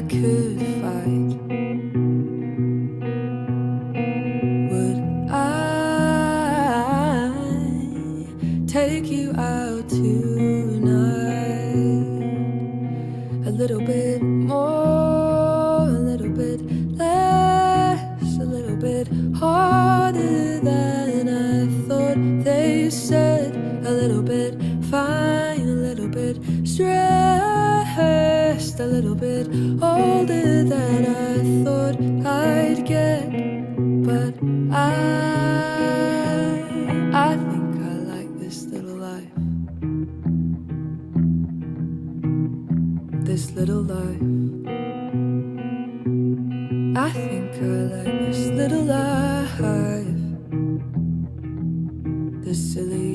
could fight, would I take you out tonight? A little bit more, a little bit less, a little bit harder than I thought. They said a little bit fine, a little bit stressed, a little bit older than I thought I'd get. But I think I like this little life, this little life. I think I like this little life, this silly